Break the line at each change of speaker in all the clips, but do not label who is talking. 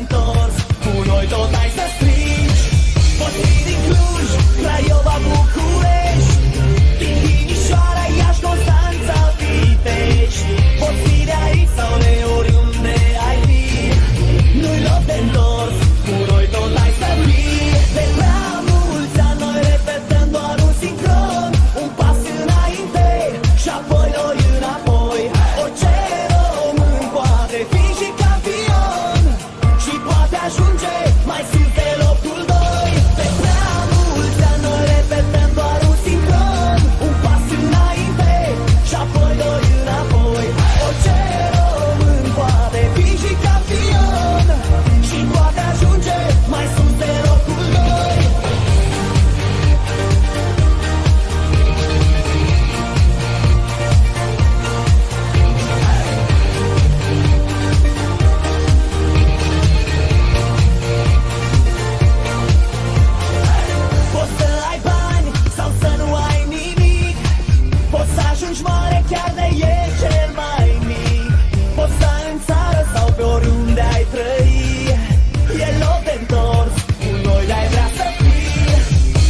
întors, cu noi tot ai să strigi. Poți fi din Cluj, Craiova, București, din Timișoara, Iași, Constanța, Pitești. Poți fi de aici sau de oriunde ai fi, nu-i loc de întors, cu noi tot ai să fii. De prea mulți ani noi repetăm doar un sincron, un pas înainte și apoi doi înapoi. Orice român poate fi și campion și poate ajunge mai sus de locul 2. De prea mulți ani noi repetăm doar un sincron, un pas înainte și apoi doi înapoi. Orice român poate fi și campion și poate ajunge mai sus de locul 2. Poți să ai bani sau să nu ai nimic, poți să ajungi mare chiar de ești cel mai mic. Poți sta în țară sau pe oriunde ai trăi, e loc de întors, cu noi ai vrea să fii.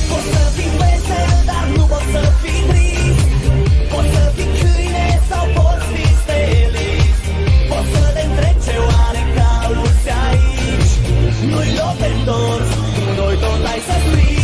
Poți să fii vesel, dar nu poți să fii trist. Poți să fii câine sau poți fi stelist. Poți să te întrebi ce oare cauți aici, nu-i loc de întors, cu noi tot ai să strigi.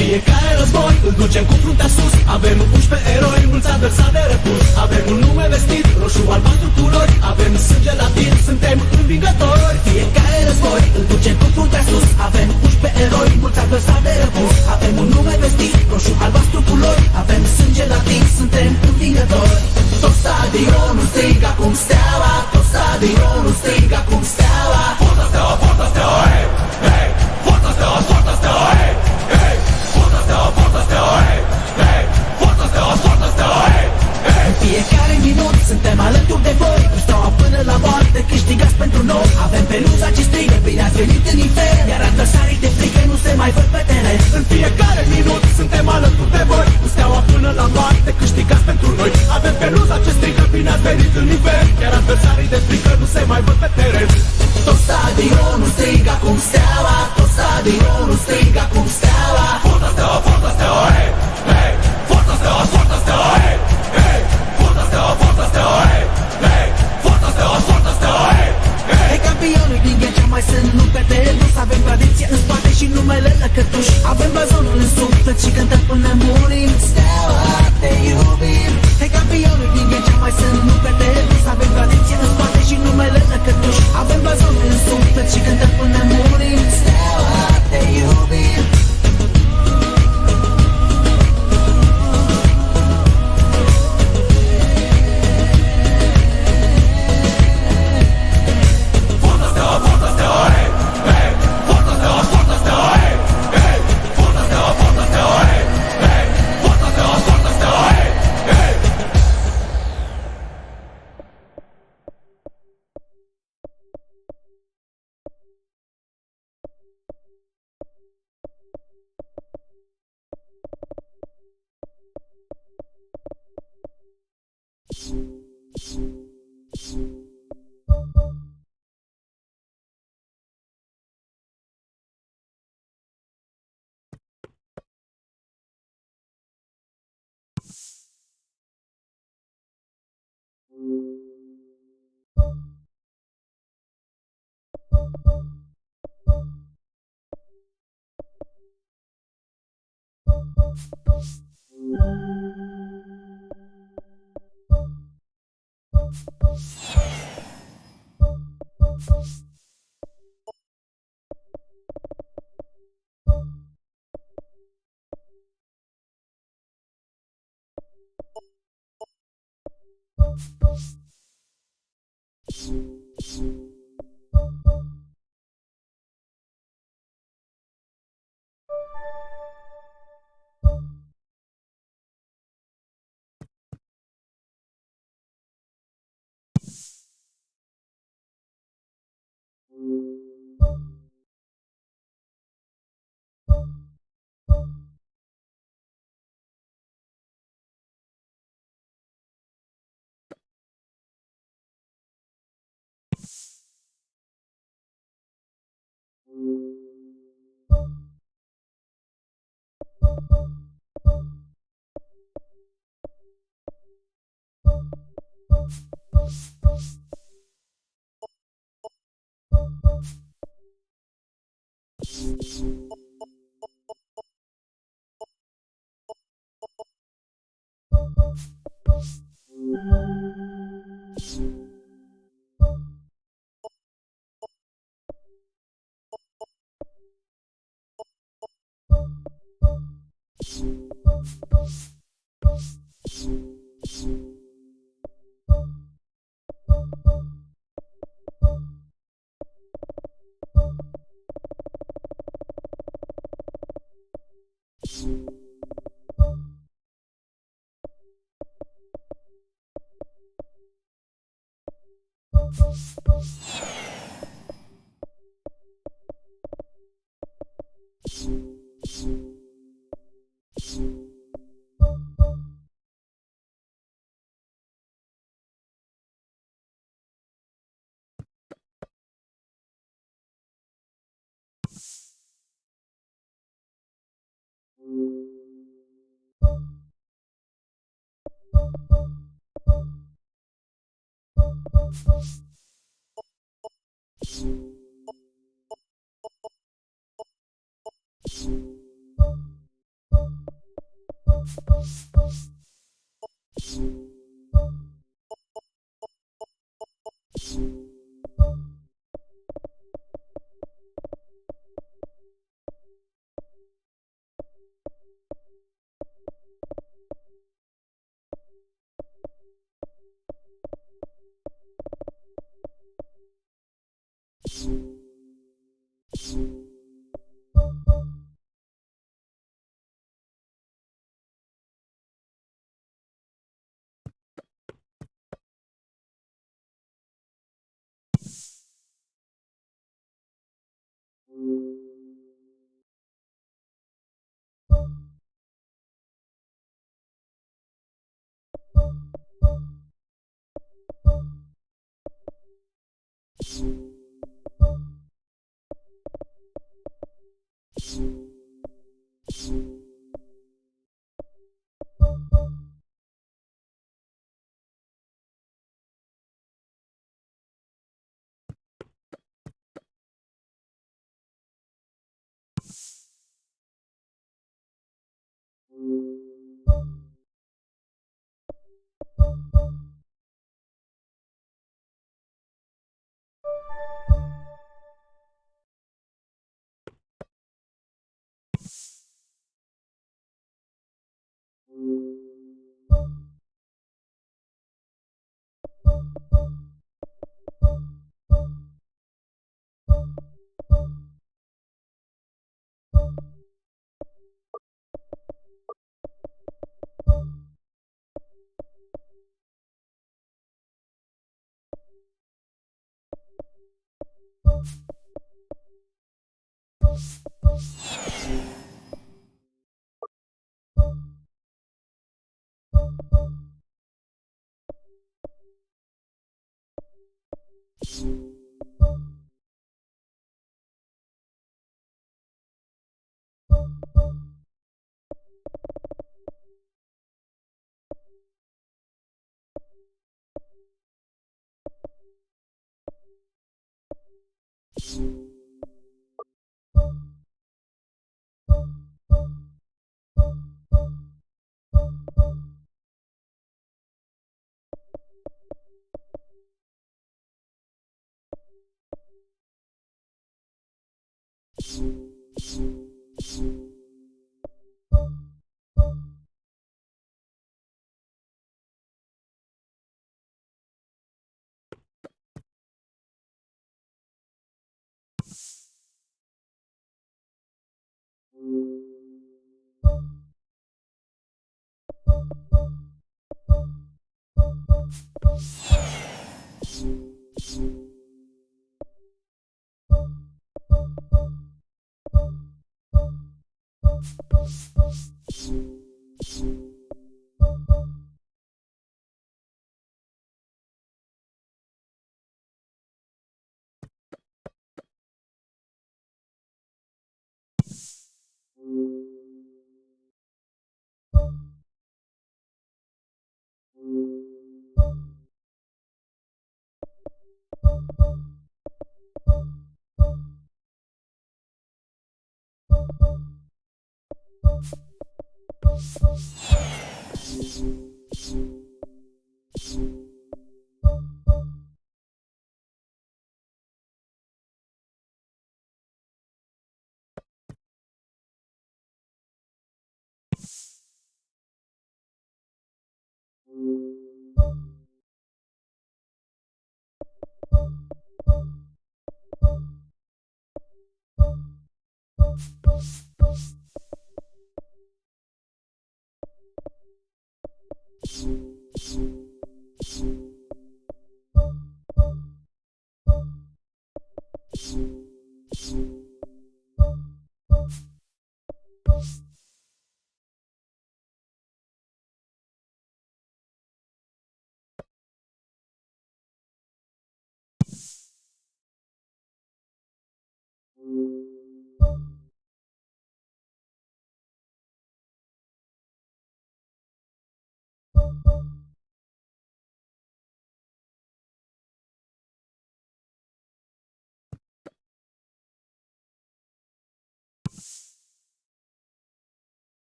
Fiecare război îl ducem cu fruntea sus, avem 11 eroi, mulți adversari de răpus. Avem un nume vestit, roșu, albastru, culori, avem sânge latin, suntem învingători. Fiecare război îl ducem cu fruntea sus, avem 11 eroi, mulți adversari de răpus. Avem un nume vestit, roșu, albastru, culori, avem sânge latin, suntem învingători. Tot stadionul strigă acum Steaua, tot stadionul strigă acum Steaua. Forța Steaua, forța Steaua, hey, hey, forța Steaua, forța Steaua, hey, hey. Forța Steaua, forța Steaua, hey, hey. Forța Steaua, forța Steaua, hey, hey. În fiecare minut suntem alături de voi, cu Steaua până la moarte câștigați pentru noi. Avem peluza ce strigă, bine ați venit în infern, iar adversarii de frică nu se mai văd pe teren. În fiecare minut suntem alături de voi, cu Steaua până la moarte câștigați pentru noi. Avem peluza ce strigă, bine ați venit în infern, iar adversarii de frică nu se mai văd pe teren.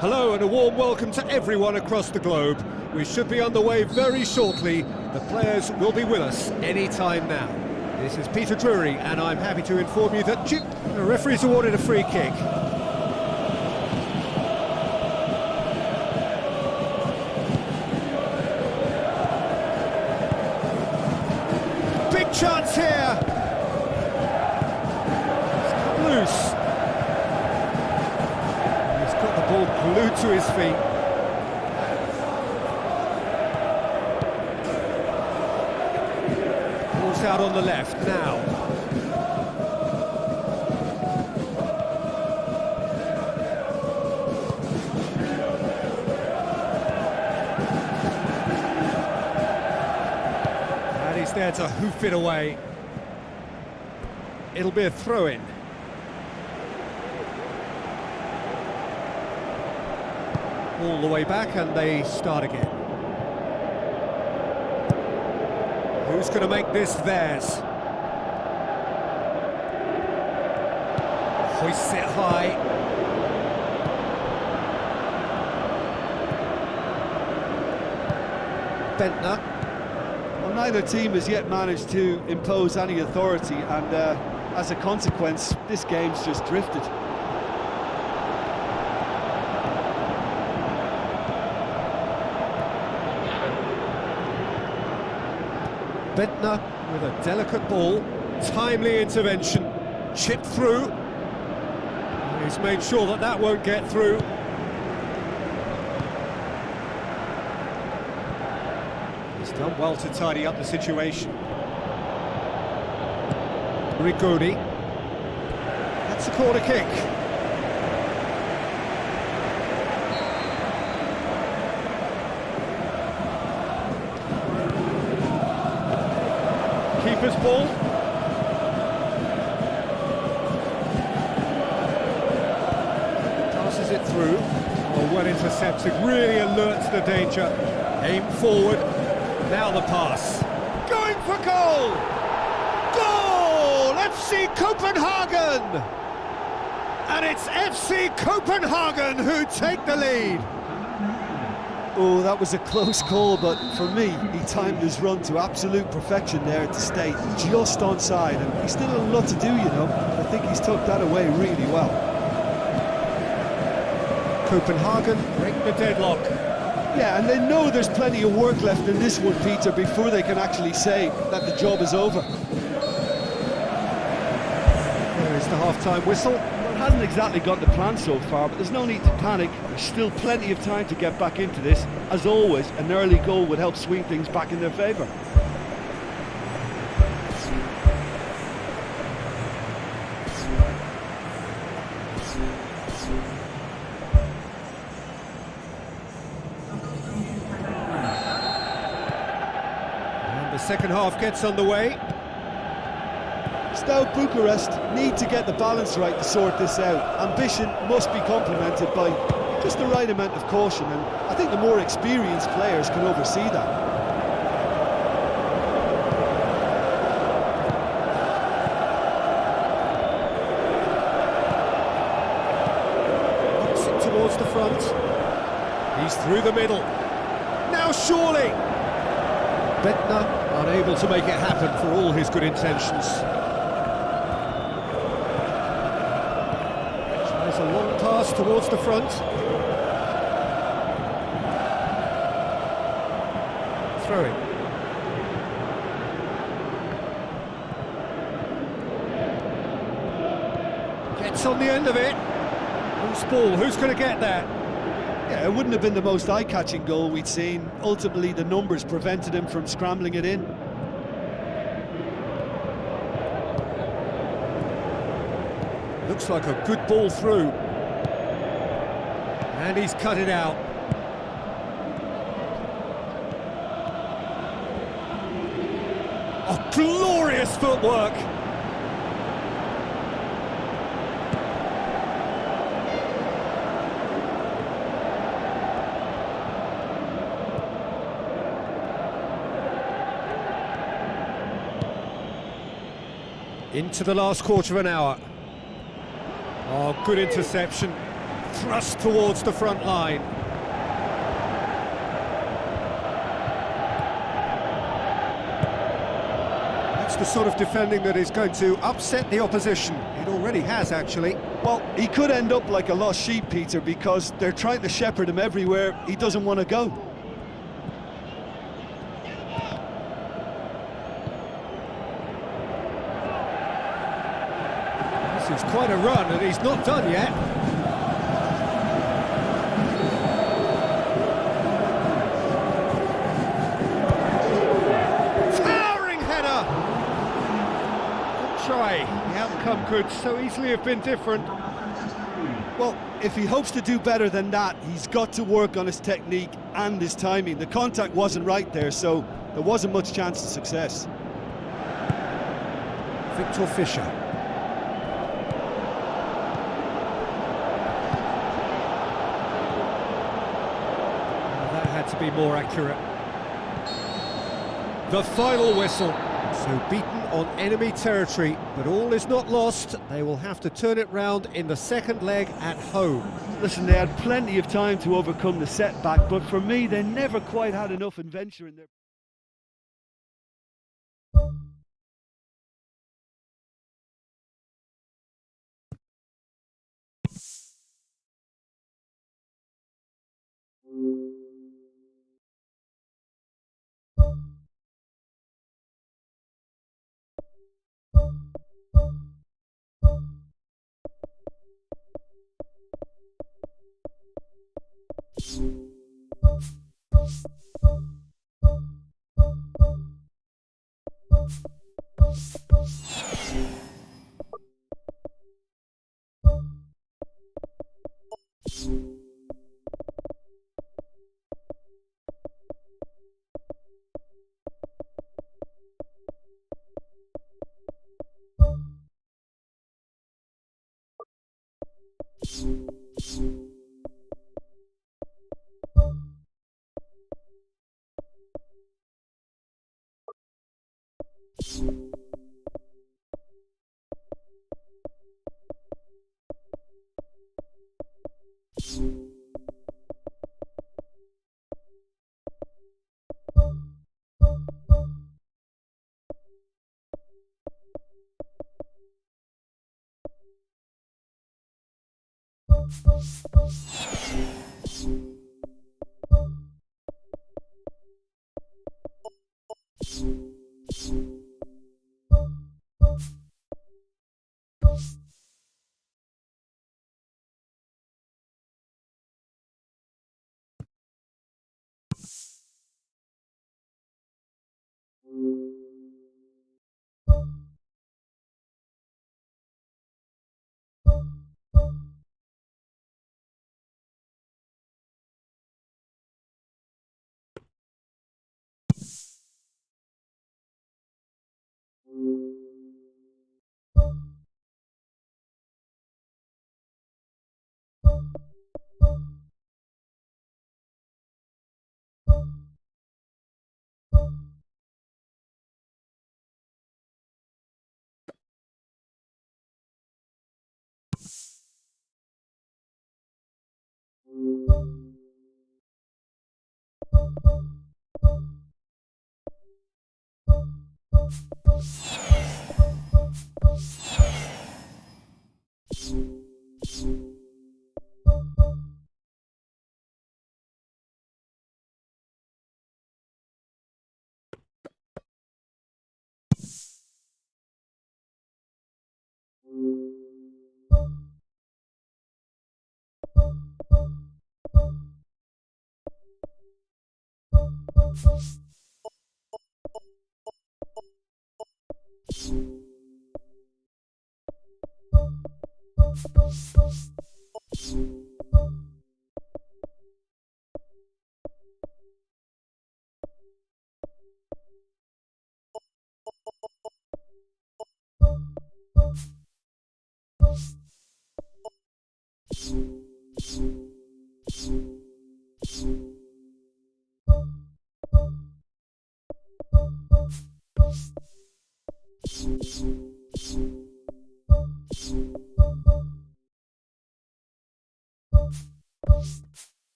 Hello and a warm welcome to everyone across the globe. We should be on the way very shortly. The players will be with us any time now. This is Peter Drury and I'm happy to inform you that the referee's awarded a free kick. Big chance here. It's cut loose. Ball glued to his feet. Ball's out on the left now. And he's there to hoof it away. It'll be a throw-in. All the way back and they start again. Who's going to make this theirs? Hoists it high. Bentner.
Well, neither team has yet managed to impose any authority, and as a consequence, this game's just drifted.
Bentner with a delicate ball, timely intervention, chipped through. He's made sure that that won't get through. He's done well to tidy up the situation. Rigoni. That's a corner kick. Keeper's ball. Passes it through. Oh, well intercepted. Really alerts the danger. Aim forward. Now the pass. Going for goal! Goal! FC Copenhagen! And it's FC Copenhagen who take the lead.
Oh, that was a close call, but for me, he timed his run to absolute perfection there to stay just onside, and he's still a lot to do, you know. I think he's tucked that away really well.
Copenhagen break the deadlock.
Yeah, and they know there's plenty of work left in this one, Peter, before they can actually say that the job is over.
There is the half-time whistle.
It hasn't exactly got the plan so far, but there's no need to panic. There's still plenty of time to get back into this. As always, an early goal would help swing things back in their favour.
And the second half gets underway.
Steaua Bucharest need to get the balance right to sort this out. Ambition must be complemented by just the right amount of caution, and I think the more experienced players can oversee that.
Knocks it towards the front. He's through the middle. Now surely! Bentner unable to make it happen for all his good intentions. pass towards the front. Throwing. Gets on the end of it. Loose ball, who's going to get that?
Yeah, it wouldn't have been the most eye-catching goal we'd seen. Ultimately, the numbers prevented him from scrambling it in.
Looks like a good ball through. And he's cut it out. Oh, glorious footwork! Into the last quarter of an hour. Oh, good interception. Thrust towards the front line. That's the sort of defending that is going to upset the opposition. It already has, actually.
Well, he could end up like a lost sheep, Peter, because they're trying to shepherd him everywhere he doesn't want to go.
This is quite a run, and he's not done yet. Towering header! Good try. The outcome could so easily have been different.
Well, if he hopes to do better than that, he's got to work on his technique and his timing. The contact wasn't right there, so there wasn't much chance of success.
Victor Fischer. To be more accurate. The final whistle. So beaten on enemy territory, but all is not lost. They will have to turn it round in the second leg at home.
Listen, they had plenty of time to overcome the setback, but for me, they never quite had enough adventure in their...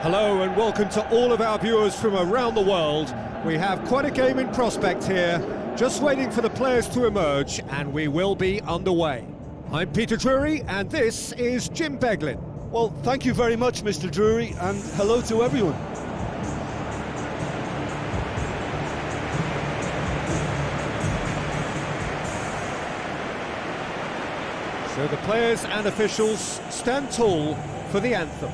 Hello and welcome to all of our viewers from around the world. We have quite a game in prospect here, just waiting for the players to emerge, and we will be underway. I'm Peter Drury, and this is Jim Beglin.
Well, thank you very much, Mr. Drury, and hello to everyone.
So the players and officials stand tall for the anthem.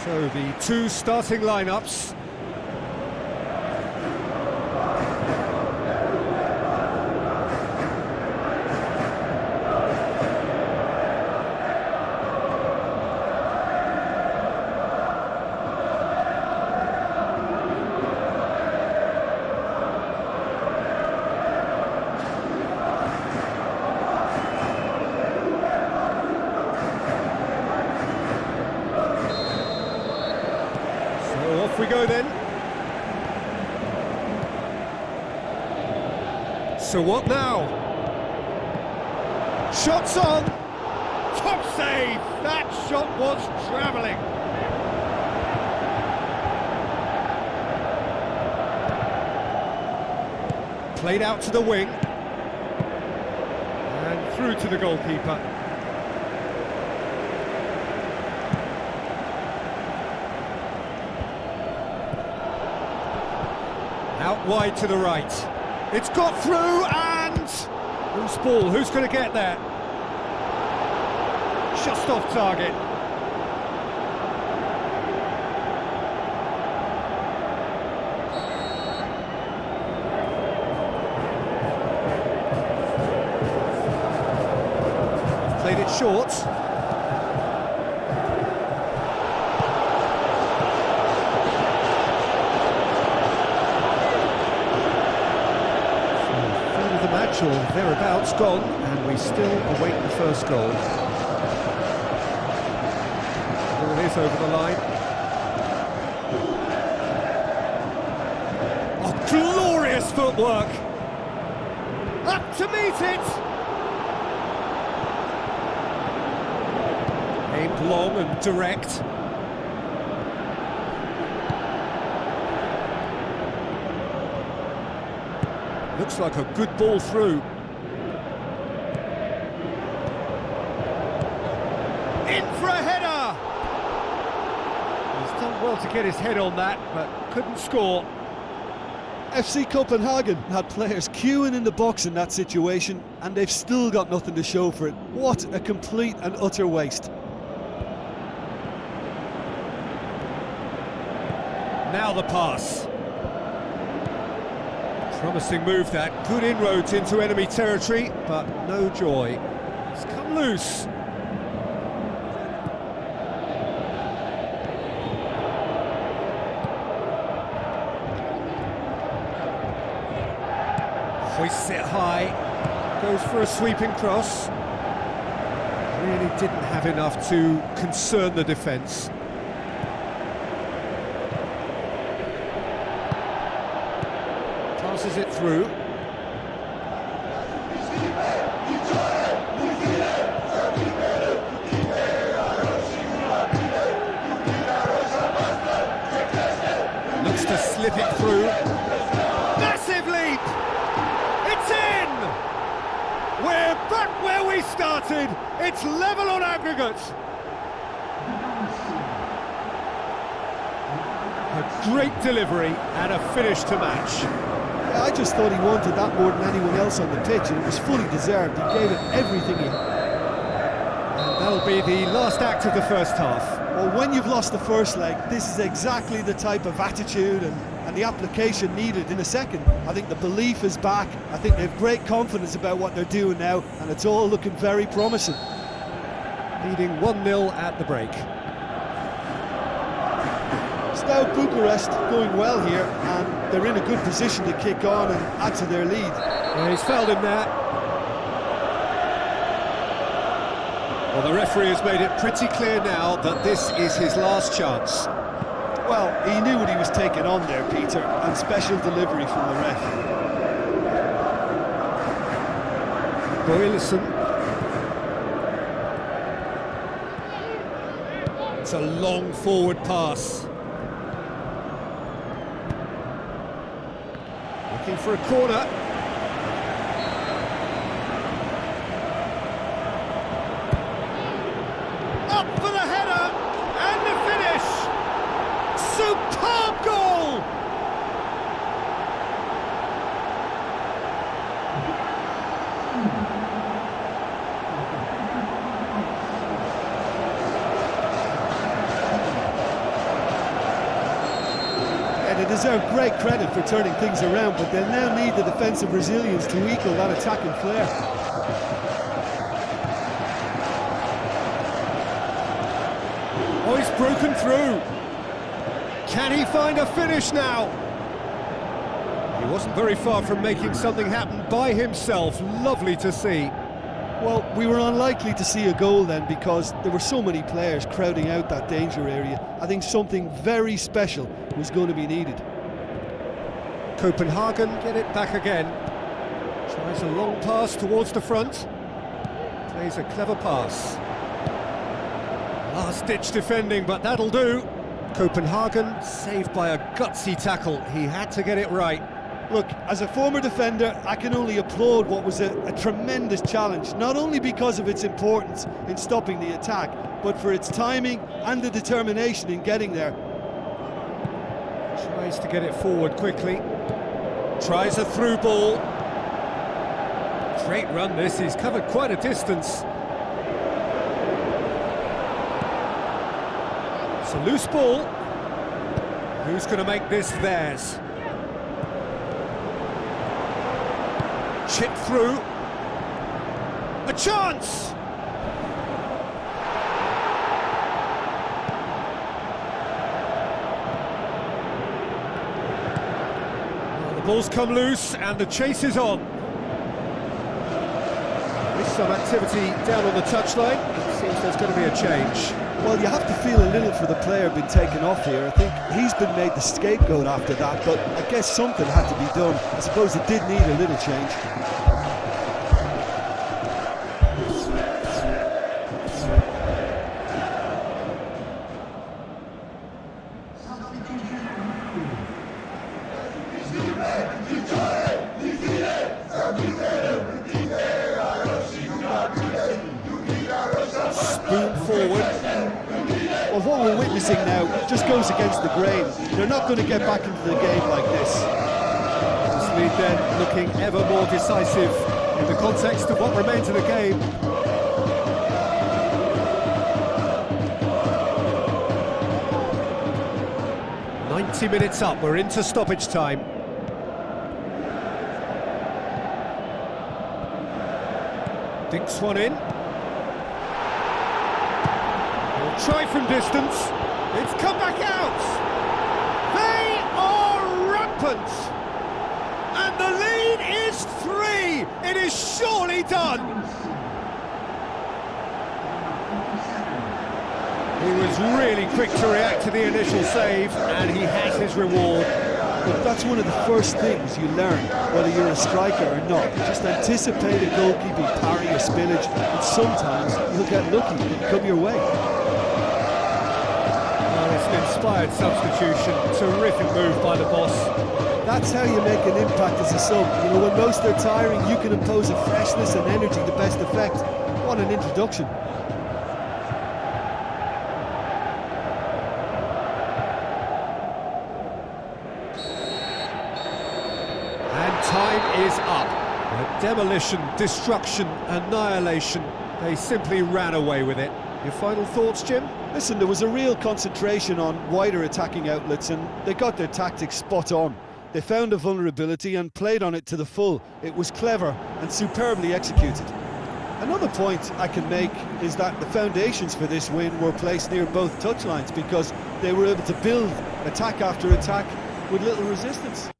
So the two starting lineups. Off we go then. So what now? Shots on! Top save! That shot was travelling. Played out to the wing. And through to the goalkeeper. Out wide to the right. It's got through and... Who's ball? Who's going to get there? Just off target. Played it short. Or thereabouts gone, and we still await the first goal. Ball is over the line. Oh, glorious footwork! Up to meet it! Aimed long and direct. Looks like a good ball through. for a header! He's done well to get his head on that, but couldn't score.
FC Copenhagen had players queuing in the box in that situation, and they've still got nothing to show for it. What a complete and utter waste.
Now the pass. Promising move that. Good inroads into enemy territory, but no joy. It's come loose. Hoists it high, goes for a sweeping cross. Really didn't have enough to concern the defence. Passes it through. Looks to slip it through. Massive leap! It's in! We're back where we started. It's level on aggregate. A great delivery and a finish to match.
Yeah, I just thought he wanted that more than anyone else on the pitch, and it was fully deserved. He gave it everything he had.
And that'll be the last act of the first half.
Well, when you've lost the first leg, this is exactly the type of attitude and the application needed in a second. I think the belief is back. I think they have great confidence about what they're doing now, and it's all looking very promising.
Leading 1-0 at the break.
Steaua Bucharest going well here, and they're in a good position to kick on and add to their lead.
Yeah, he's fouled him there. Well, the referee has made it pretty clear now that this is his last chance.
Well, he knew what he was taking on there, Peter, and special delivery from the ref.
Boylisson. It's a long forward pass. Looking for a corner. Up for the header and the finish. Superb goal!
And they deserve great credit for turning things around, but they'll now need the defensive resilience to equal that attacking flair.
Oh, he's broken through. Can he find a finish now? He wasn't very far from making something happen by himself. Lovely to see.
Well, we were unlikely to see a goal then because there were so many players crowding out that danger area. I think something very special was going to be needed.
Copenhagen get it back again. Tries a long pass towards the front. Plays a clever pass. Last-ditch defending, but that'll do. Copenhagen saved by a gutsy tackle. He had to get it right.
Look, as a former defender, I can only applaud what was a tremendous challenge, not only because of its importance in stopping the attack, but for its timing and the determination in getting there.
Tries to get it forward quickly. Tries a through ball. Great run this, he's covered quite a distance. It's a loose ball. Who's going to make this theirs? Chip through. A chance! Well, the ball's come loose and the chase is on. There's some activity down on the touchline. It seems there's going to be a change.
Well, you have to feel a little for the player being taken off here. I think he's been made the scapegoat after that, but I guess something had to be done. I suppose it did need a little change.
Spoon forward.
pressing now just goes against the grain. They're not going to get back into the game like this.
This lead then looking ever more decisive in the context of what remains of the game. Minutes up, we're into stoppage time. Dinks one in. He'll try from distance. It's come back out. They are rampant. And the lead is 3. It is surely done. He was really quick to react to the initial save, and he has his reward.
But that's one of the first things you learn, whether you're a striker or not. Just anticipate a goalkeeping parry or spillage, and sometimes you'll get lucky and come your way.
Well, it's an inspired substitution. Terrific move by the boss.
That's how you make an impact as a sub. You know, when most are tiring, you can impose a freshness and energy to best effect. What an introduction.
Time is up. Demolition, destruction, annihilation. They simply ran away with it. Your final thoughts, Jim?
Listen, there was a real concentration on wider attacking outlets, and they got their tactics spot on. They found a vulnerability and played on it to the full. It was clever and superbly executed. Another point I can make is that the foundations for this win were placed near both touchlines because they were able to build attack after attack with little resistance.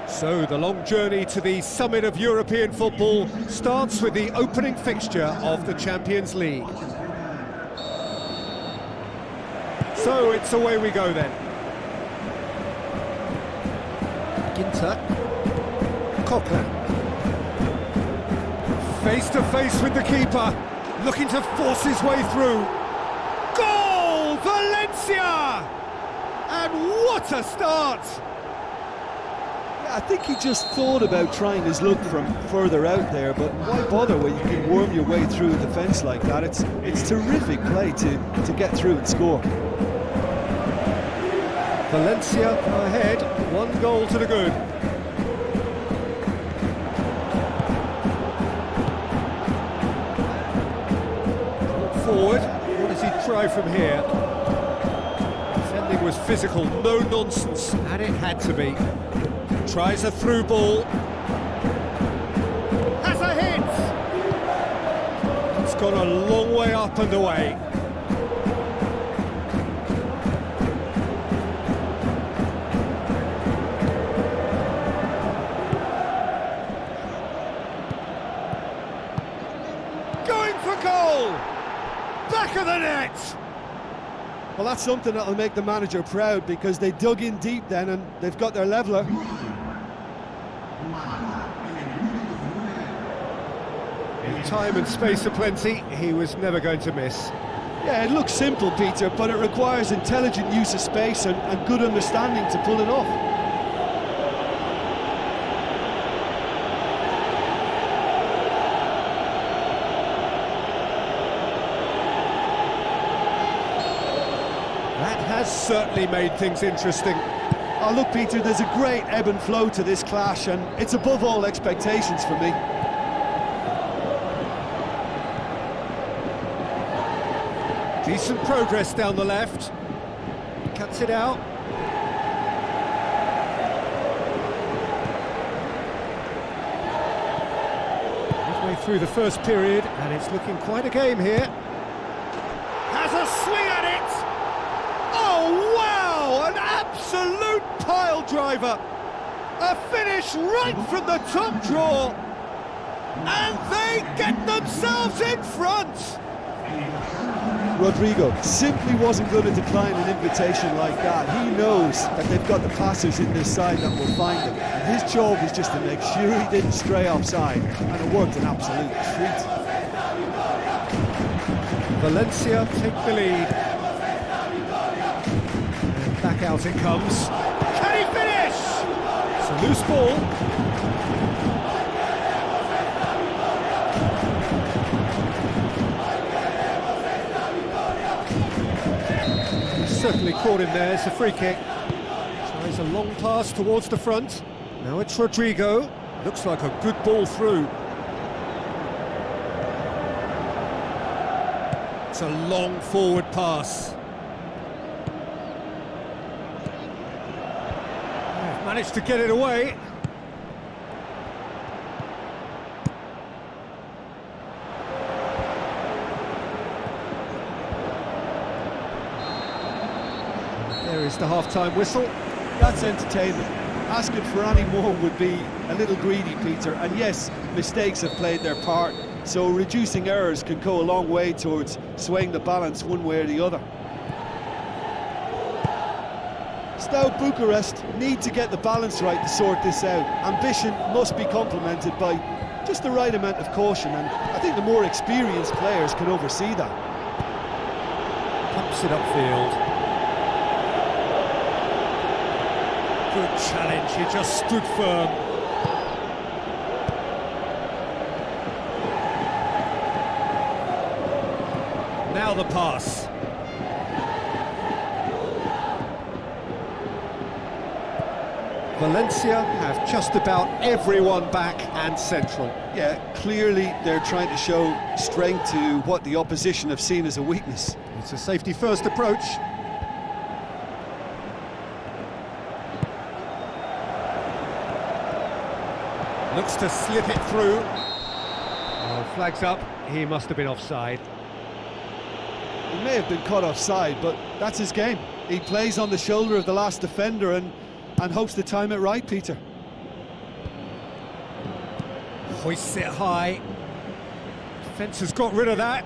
So the long journey to the summit of European football starts with the opening fixture of the Champions League. So it's away we go then. Ginter. Coquelin. Face to face with the keeper, looking to force his way through. Goal! Valencia! And what a start!
I think he just thought about trying his luck from further out there, but why bother when you can worm your way through a defence like that? It's terrific play to get through and score.
Valencia ahead, 1 goal to the good. Forward, what does he try from here? Defending was physical, no nonsense, and it had to be. Tries a through ball. Has a hit! It's gone a long way up and away. Going for goal! Back of the net!
Well, that's something that'll make the manager proud, because they dug in deep then and they've got their leveller.
In time and space aplenty, he was never going to miss.
Yeah, it looks simple, Peter, but it requires intelligent use of space and good understanding to pull it off.
That has certainly made things interesting.
Oh, look, Peter, there's a great ebb and flow to this clash, and it's above all expectations for me.
Decent progress down the left. Cuts it out. Midway through the first period, and it's looking quite a game here. Has a swing at it! Oh, wow! An absolute pile driver! A finish right from the top draw! And they get themselves in front!
Rodrigo simply wasn't going to decline an invitation like that. He knows that they've got the passers in this side that will find him. And his job was just to make sure he didn't stray offside, and it worked an absolute treat.
Valencia take the lead. And back out it comes. Can he finish? It's a loose ball. Certainly caught him there. It's a free kick. Tries a long pass towards the front. Now it's Rodrigo. Looks like a good ball through. It's a long forward pass. They've managed to get it away. There is the half-time whistle.
That's entertainment. Asking for any more would be a little greedy, Peter. And yes, mistakes have played their part, so reducing errors can go a long way towards swaying the balance one way or the other. Steaua Bucharest need to get the balance right to sort this out. Ambition must be complemented by just the right amount of caution, and I think the more experienced players can oversee that.
Pumps it upfield. Good challenge, he just stood firm. Now the pass. Valencia have just about everyone back and central.
Yeah, clearly they're trying to show strength to what the opposition have seen as a weakness.
It's a safety-first approach. Looks to slip it through. Well, flags up, he must have been offside.
He may have been caught offside, but that's his game. He plays on the shoulder of the last defender and hopes to time it right, Peter.
Hoists it high. Defence has got rid of that.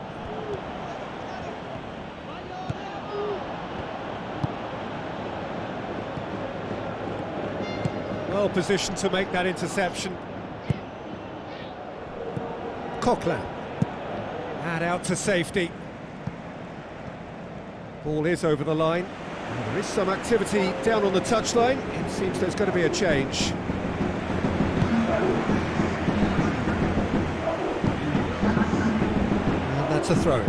Well positioned to make that interception. Coquelin. And out to safety. Ball is over the line. And there is some activity down on the touchline. It seems there's going to be a change. And that's a throw.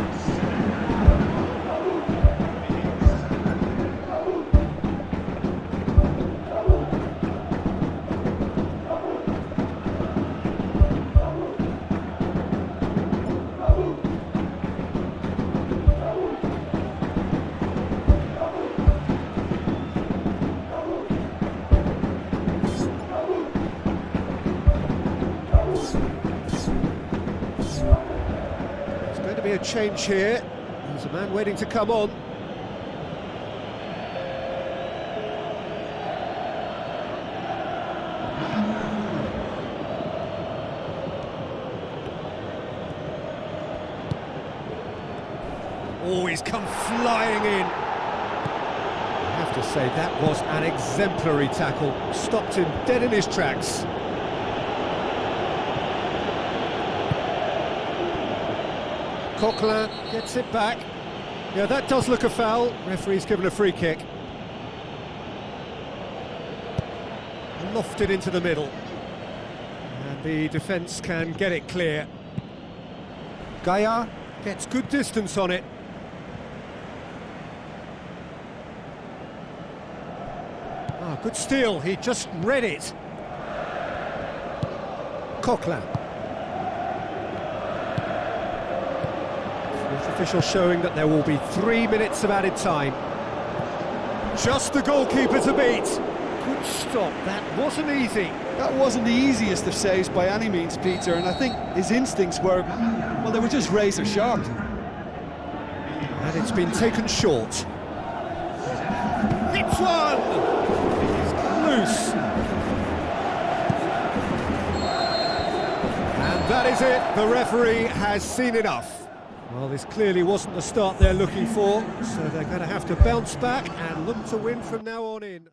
Be a change here. There's a man waiting to come on. Oh, he's come flying in. I have to say that was an exemplary tackle. Stopped him dead in his tracks. Coquelin gets it back. Yeah, that does look a foul. Referee's given a free kick. Lofted into the middle. And the defence can get it clear. Gaia gets good distance on it. Ah, good steal. He just read it. Coquelin. Official showing that there will be 3 minutes of added time. Just the goalkeeper to beat. Good stop, that wasn't easy.
That wasn't the easiest of saves by any means, Peter, and I think his instincts were, well, they were just razor sharp.
And it's been taken short. Hits one! It's loose. And that is it, the referee has seen enough. Well, this clearly wasn't the start they're looking for, so they're going to have to bounce back and look to win from now on in.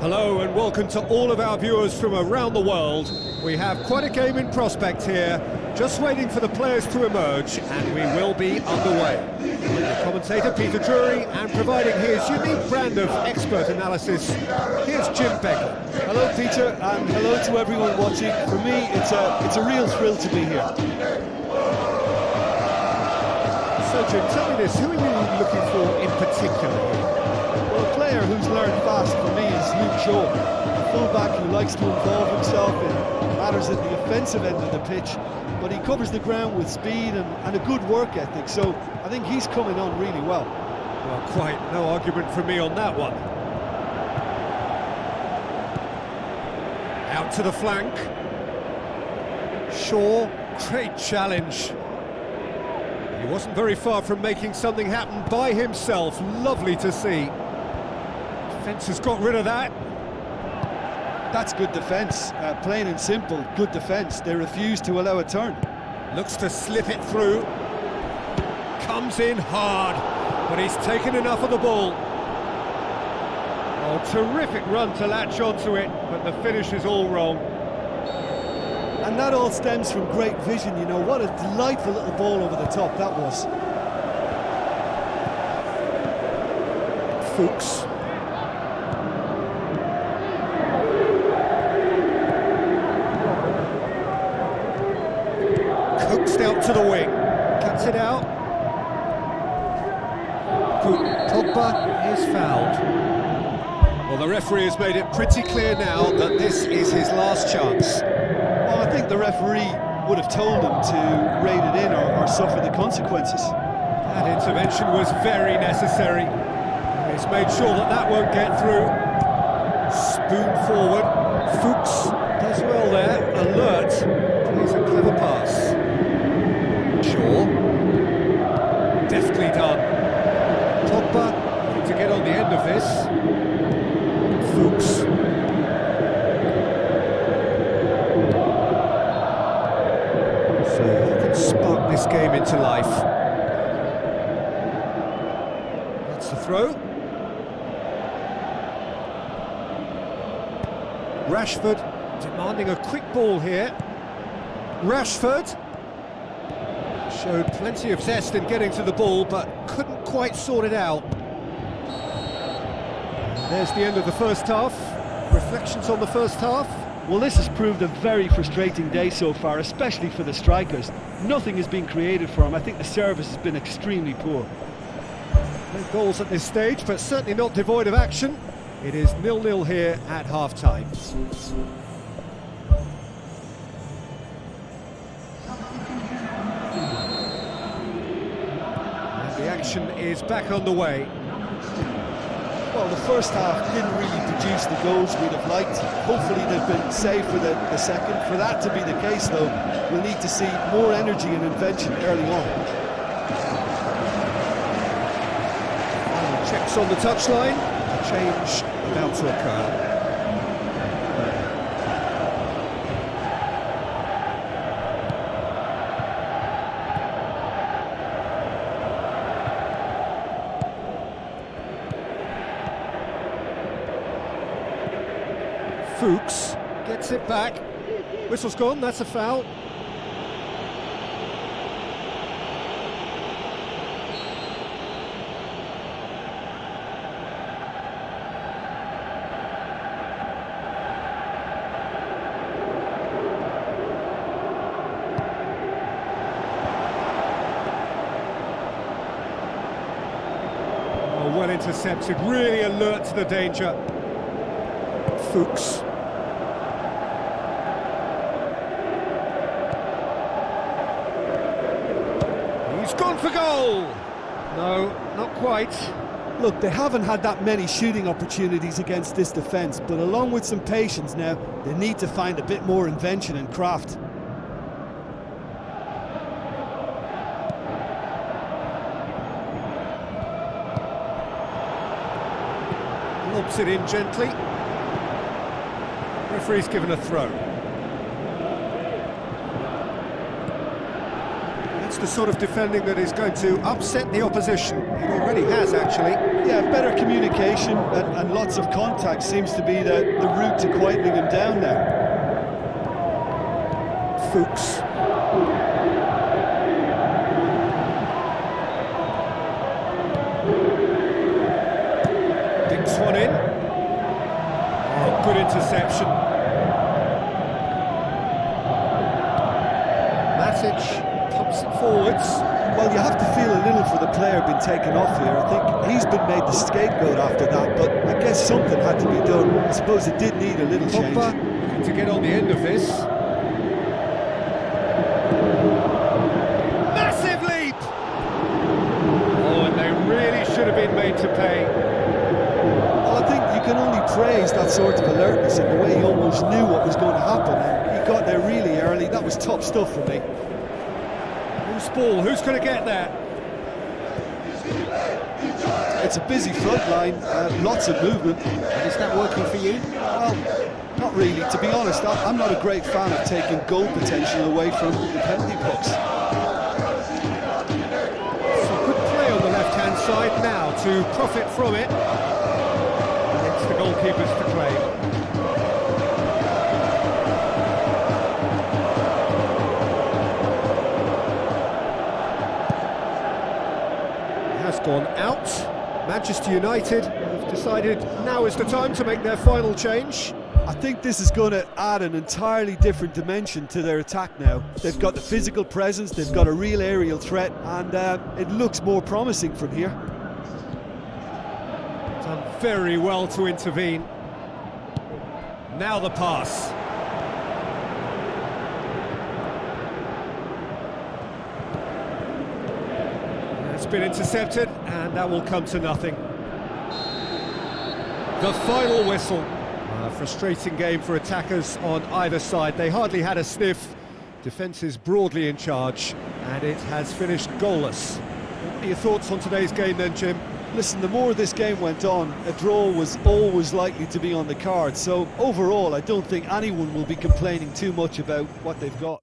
Hello and welcome to all of our viewers from around the world. We have quite a game in prospect here, just waiting for the players to emerge, and we will be underway. With the commentator Peter Drury, and providing his unique brand of expert analysis, here's Jim Beglin.
Hello Peter, and hello to everyone watching. For me, it's a real thrill to be here.
So Jim, tell me this, who are you looking for in particular?
Well, a player who's learned fast for me is Luke Shaw, a fullback who likes to involve himself in matters at the offensive end of the pitch, but he covers the ground with speed and a good work ethic, so I think he's coming on really well.
Well, quite no argument from me on that one. Out to the flank. Shaw, great challenge. He wasn't very far from making something happen by himself. Lovely to see. Defence has got rid of that.
That's good defence, plain and simple, good defence. They refuse to allow a turn.
Looks to slip it through. Comes in hard, but he's taken enough of the ball. Oh, terrific run to latch onto it, but the finish is all wrong.
And that all stems from great vision, you know. What a delightful little ball over the top that was.
Fuchs. Coaxed out to the wing. Cuts it out. Pogba is fouled. Well, the referee has made it pretty clear now that this is his last chance.
Well, I think the referee would have told him to rein it in or suffer the consequences.
That intervention was very necessary. He's made sure that that won't get through. Spoon forward. Fuchs does well there. Alert. Plays a clever pass. Shaw. Deftly done. Pogba looking to get on the end of this. Fuchs. So who can spark this game into life? That's the throw. Rashford demanding a quick ball here. Rashford showed plenty of zest in getting to the ball, but couldn't quite sort it out. And there's the end of the first half. Reflections on the first half?
Well, this has proved a very frustrating day so far, especially for the strikers. Nothing has been created for them. I think the service has been extremely poor.
No goals at this stage, but certainly not devoid of action. It is 0-0 here at half-time. And the action is back underway.
Well, the first half didn't really produce the goals we'd have liked. Hopefully they've been saved for the second. For that to be the case, though, we'll need to see more energy and invention early on.
Final checks on the touchline. A change about to occur. Fuchs gets it back. Whistle's gone, that's a foul. well intercepted, really alert to the danger. Fuchs. He's gone for goal! No, not quite.
Look, they haven't had that many shooting opportunities against this defence, but along with some patience now, they need to find a bit more invention and craft.
Lobs it in gently. Referee's given a throw. It's the sort of defending that is going to upset the opposition. It already has, actually.
Yeah, better communication and lots of contact seems to be the route to quietening him down now.
Fuchs. Dinks one in. Oh, good interception. Matic pumps it forwards.
Well, you have to feel a little for the player being taken off here. I think he's been made the scapegoat after that, but I guess something had to be done. I suppose it did need a little change.
Looking to get on the end of this. Massive leap! Oh, and they really should have been made to pay.
Well, I think you can only praise that sort of alertness and the way he almost knew what was going to happen. And he got there really early. That was top stuff for me.
Loose ball, who's going to get there?
It's a busy front line, lots of movement.
And is that working for you?
Well, not really. To be honest, I'm not a great fan of taking goal potential away from the penalty box.
Some good play on the left-hand side now to profit from it. And it's the goalkeepers to claim. Has gone out. Manchester United have decided now is the time to make their final change.
I think this is going to add an entirely different dimension to their attack now. They've got the physical presence, they've got a real aerial threat, and it looks more promising from here.
Done very well to intervene. Now the pass. It's been intercepted, and that will come to nothing. The final whistle. A frustrating game for attackers on either side. They hardly had a sniff. Defence is broadly in charge, and it has finished goalless. What are your thoughts on today's game then, Jim?
Listen, the more this game went on, a draw was always likely to be on the card. So overall, I don't think anyone will be complaining too much about what they've got.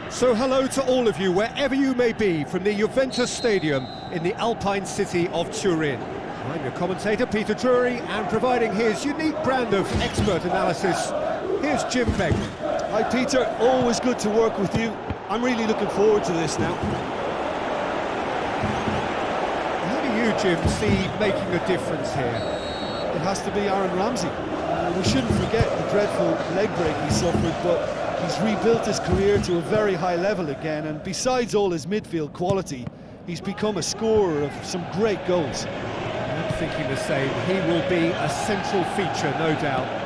So hello to all of you, wherever you may be, from the Juventus Stadium in the Alpine city of Turin. I'm your commentator, Peter Drury, and providing his unique brand of expert analysis, here's Jim Beglin.
Hi Peter, always good to work with you. I'm really looking forward to this now.
How do you, Jim, see making a difference here?
It has to be Aaron Ramsey. We shouldn't forget the dreadful leg break he suffered, but he's rebuilt his career to a very high level again, and besides all his midfield quality, he's become a scorer of some great goals.
I'm thinking the same. He will be a central feature, no doubt.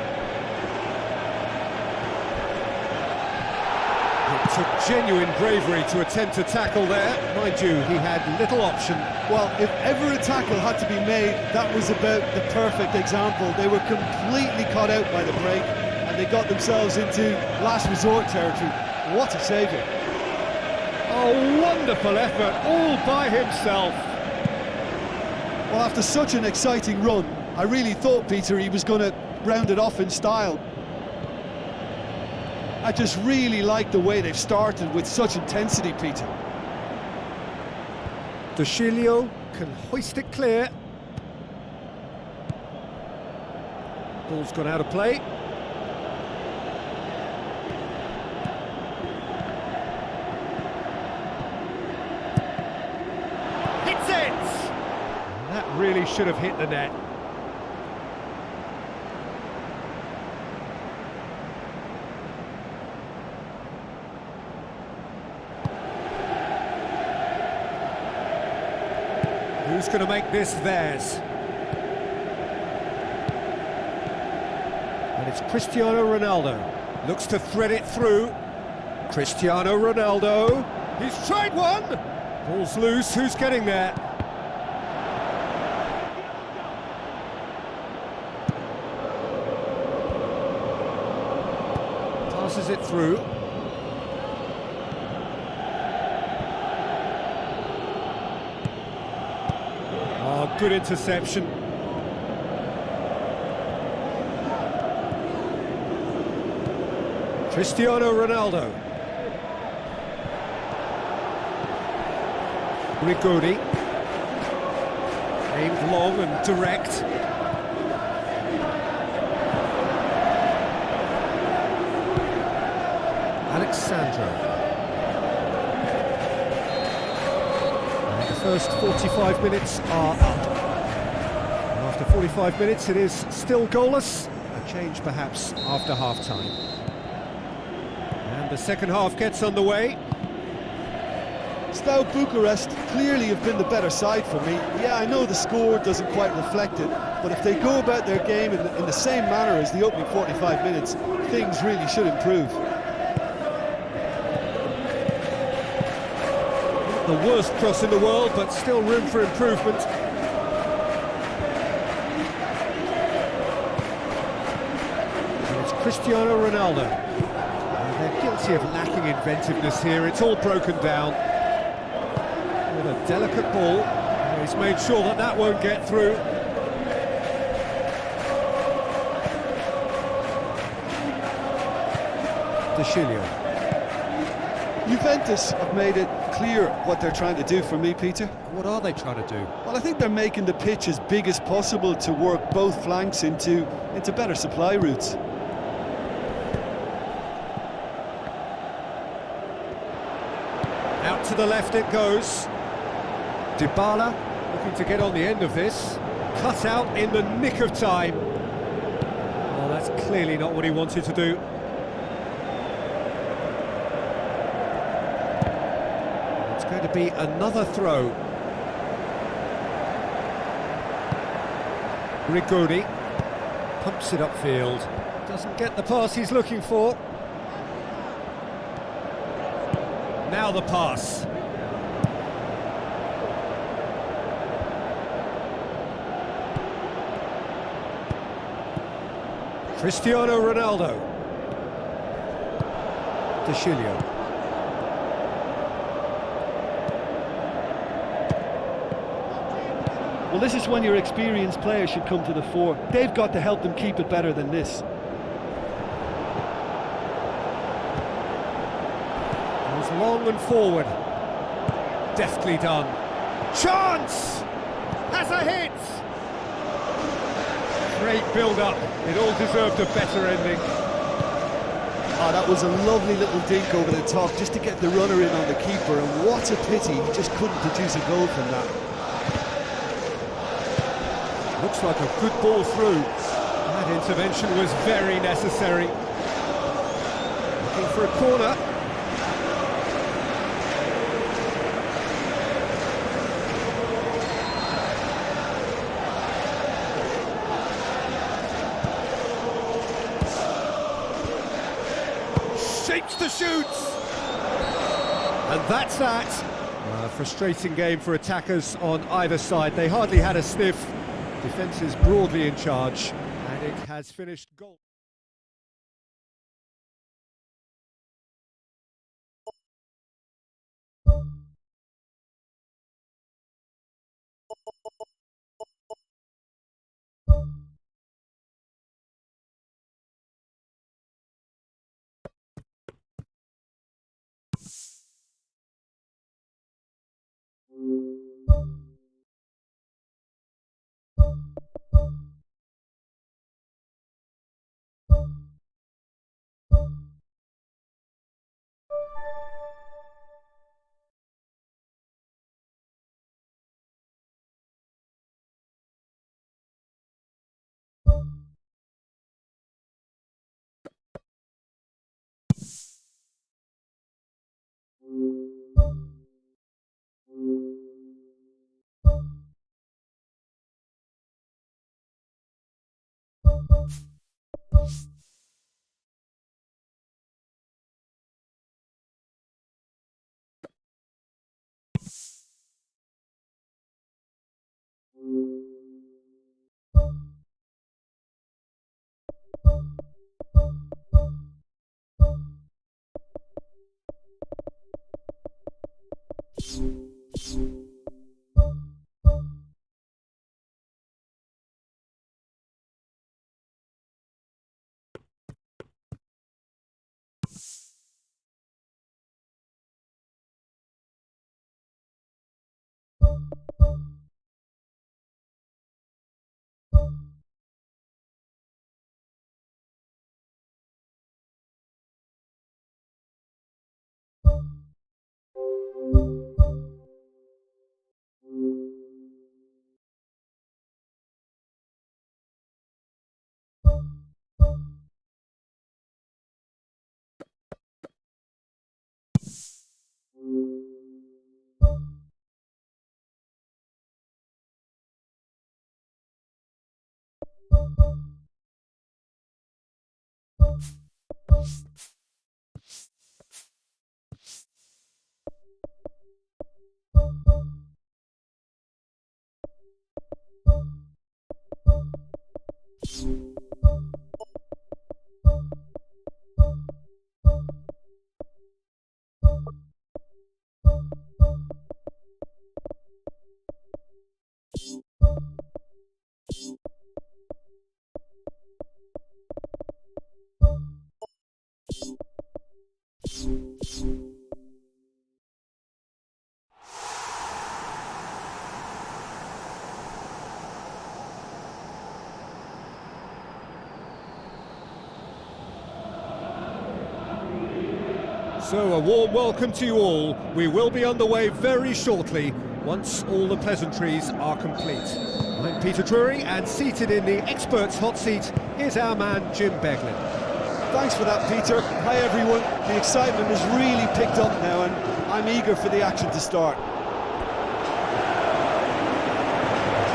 It took genuine bravery to attempt a tackle there. Mind you, he had little option.
Well, if ever a tackle had to be made, that was about the perfect example. They were completely caught out by the break, and they got themselves into last resort territory. What a saviour.
Oh, wonderful effort, all by himself.
Well, after such an exciting run, I really thought, Peter, he was going to round it off in style. I just really like the way they've started with such intensity, Peter.
De Sciglio can hoist it clear. Ball's gone out of play. Hits it! That really should have hit the net. Who's going to make this theirs? And it's Cristiano Ronaldo. Looks to thread it through. Cristiano Ronaldo. He's tried one! Ball's loose, who's getting there? Passes it through. Oh, good interception. Cristiano Ronaldo. Rigoni. Aimed long and direct. Alexandro. And the first 45 minutes are up. And after 45 minutes it is still goalless. A change perhaps after half-time. And the second half gets underway.
Steaua Bucharest clearly have been the better side for me. Yeah, I know the score doesn't quite reflect it, but if they go about their game in the same manner as the opening 45 minutes, things really should improve.
The worst cross in the world, but still room for improvement. And it's Cristiano Ronaldo. And they're guilty of lacking inventiveness here. It's all broken down. With a delicate ball. And he's made sure that that won't get through. De Sciglio.
Juventus have made it clear what they're trying to do for me, Peter.
What are they trying to do?
Well, I think they're making the pitch as big as possible to work both flanks into better supply routes.
Out to the left it goes. Dybala looking to get on the end of this. Cut out in the nick of time. Oh, that's clearly not what he wanted to do. It's going to be another throw. Rigoni pumps it upfield. Doesn't get the pass he's looking for. Now the pass. Cristiano Ronaldo. De Sciglio.
Well, this is when your experienced players should come to the fore. They've got to help them keep it better than this.
Goes long and forward. Deftly done. Chance! Has a hit! Great build-up. It all deserved a better ending.
Oh, that was a lovely little dink over the top just to get the runner in on the keeper, and what a pity he just couldn't produce a goal from that.
Looks like a good ball through. That intervention was very necessary. Looking for a corner. Shapes to shoot! And that's that. A frustrating game for attackers on either side. They hardly had a sniff. Defence is broadly in charge, and it has finished goal. So a warm welcome to you all. We will be underway very shortly once all the pleasantries are complete. I'm Peter Drury, and seated in the experts' hot seat is our man Jim Beglin.
Thanks for that, Peter. Hi everyone. The excitement has really picked up now, and I'm eager for the action to start.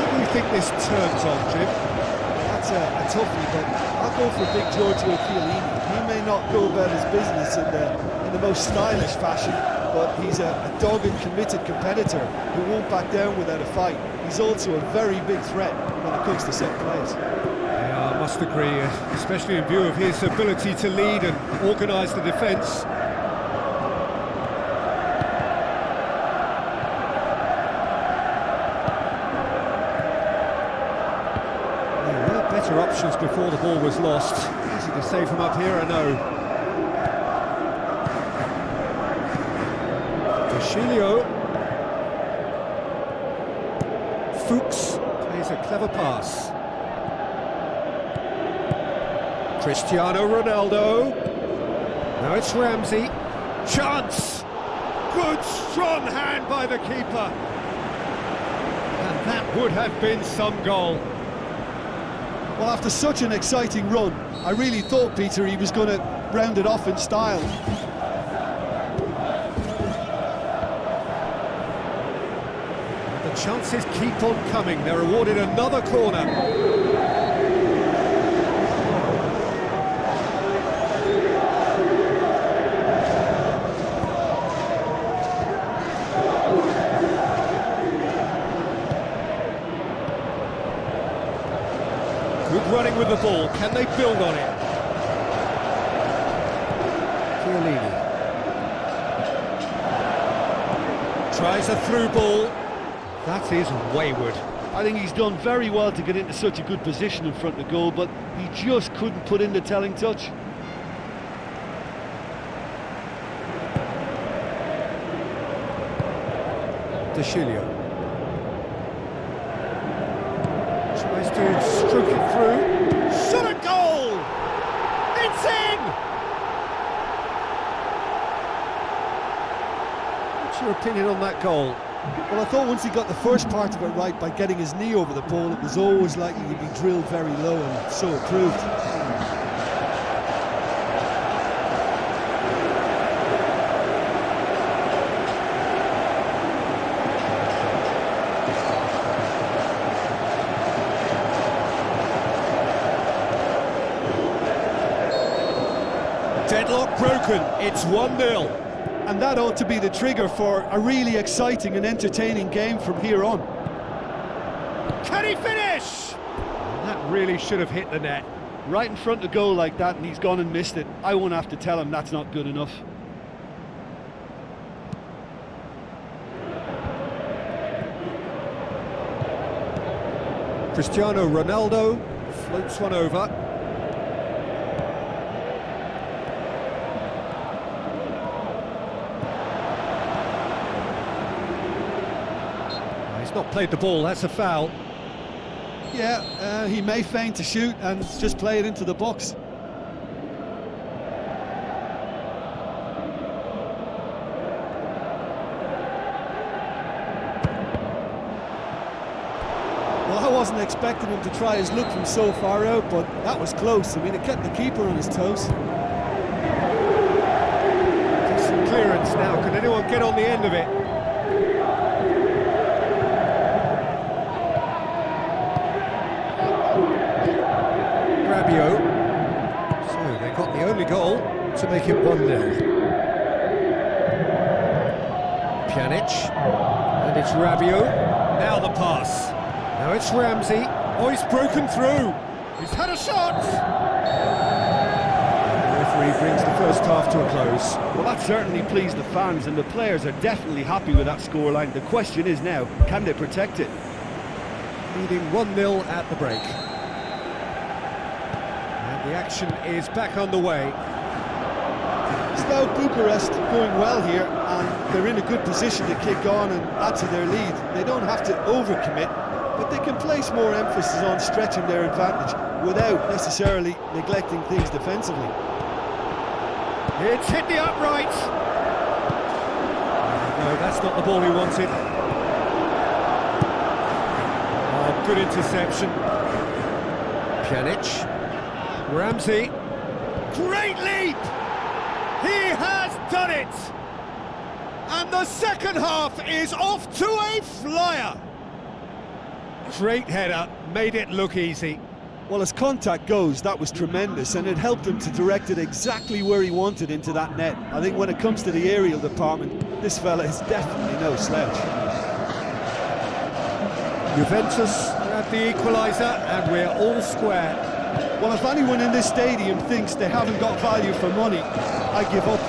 Who do you think this turns on, Jim?
That's a toughie, but I'll go for big Giorgio Chiellini. He may not go about his business in the most stylish fashion, but he's a dogged and committed competitor who won't back down without a fight. He's also a very big threat when it comes to set plays.
Yeah, I must agree, especially in view of his ability to lead and organise the defence. better options before the ball was lost. Easy to save from up here, I know. Fuchs plays a clever pass. Cristiano Ronaldo. Now it's Ramsey. Chance! Good strong hand by the keeper. And that would have been some goal.
Well, after such an exciting run, I really thought, Peter, he was going to round it off in style.
The chances keep on coming. They're awarded another corner. Good running with the ball. Can they build on it? Chiellini tries a through ball. That is wayward.
I think he's done very well to get into such a good position in front of the goal, but he just couldn't put in the telling touch.
De Chilio tries to stroke it through. Shot a goal! It's in! What's your opinion on that goal?
Well, I thought once he got the first part of it right by getting his knee over the ball, it was always likely to be drilled very low, and so it proved.
Deadlock broken, it's 1-0.
And that ought to be the trigger for a really exciting and entertaining game from here on.
Can he finish? That really should have hit the net.
Right in front of goal like that, and he's gone and missed it. I won't have to tell him that's not good enough.
Cristiano Ronaldo floats one over. He's not played the ball, that's a foul.
Yeah, he may feign to shoot and just play it into the box. Well, I wasn't expecting him to try his luck from so far out, but that was close. I mean, it kept the keeper on his toes.
Decent clearance now, can anyone get on the end of it? So they got the only goal to make it 1-0. Pjanic, and it's Rabiot. Now the pass. Now it's Ramsey. Oh, he's broken through. He's had a shot. The referee brings the first half to a close.
Well, that certainly pleased the fans, and the players are definitely happy with that scoreline. The question is now, can they protect it?
Leading 1-0 at the break. The action is back underway.
Steaua Bucharest going well here, and they're in a good position to kick on and add to their lead. They don't have to overcommit, but they can place more emphasis on stretching their advantage without necessarily neglecting things defensively.
It's hit the upright. No, that's not the ball he wanted. Oh, good interception. Pjanic. Ramsey, great leap! He has done it! And the second half is off to a flyer! Great header, made it look easy.
Well, as contact goes, that was tremendous, and it helped him to direct it exactly where he wanted into that net. I think when it comes to the aerial department, this fella is definitely no slouch.
Juventus had the equaliser, and we're all square.
Well, if anyone in this stadium thinks they haven't got value for money, I give up.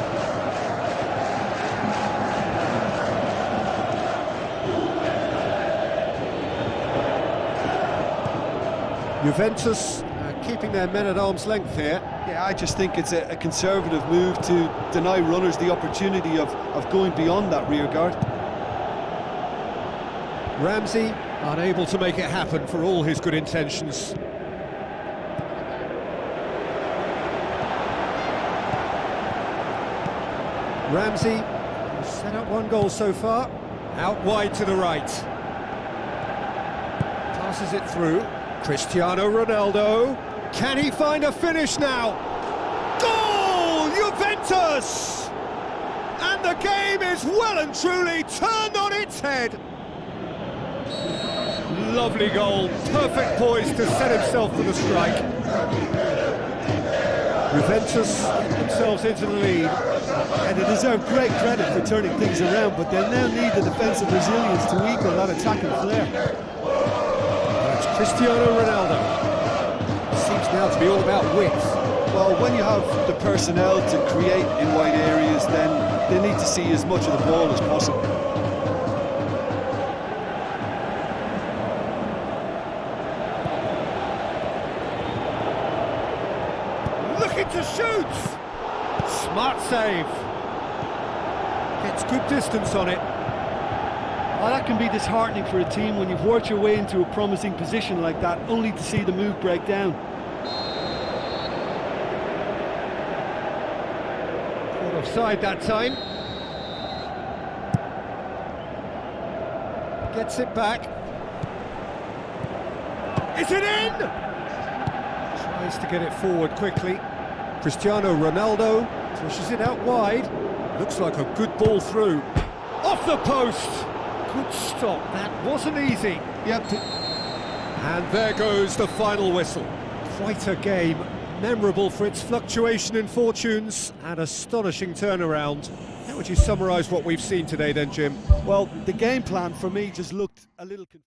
Juventus keeping their men at arm's length here.
Yeah, I just think it's a conservative move to deny runners the opportunity of going beyond that rear guard.
Ramsey unable to make it happen for all his good intentions. Ramsey has set up one goal so far. Out wide to the right. Passes it through. Cristiano Ronaldo. Can he find a finish now? Goal! Juventus! And the game is well and truly turned on its head. Lovely goal. Perfect poise to set himself for the strike. Juventus get themselves into the lead.
And they deserve great credit for turning things around, but they'll now need the defensive resilience to equal that attacking flair.
That's Cristiano Ronaldo. Seems now to be all about width.
Well, when you have the personnel to create in wide areas, then they need to see as much of the ball as possible.
Looking to shoot! Smart save. Gets good distance on it.
Well, that can be disheartening for a team when you've worked your way into a promising position like that, only to see the move break down.
Caught offside that time. Gets it back. Is it in? Tries to get it forward quickly. Cristiano Ronaldo pushes it out wide. Looks like a good ball through. Off the post! Good stop, that wasn't easy.
Yep.
And there goes the final whistle. Quite a game, memorable for its fluctuation in fortunes and astonishing turnaround. How would you summarise what we've seen today then, Jim?
Well, the game plan for me just looked a little confusing.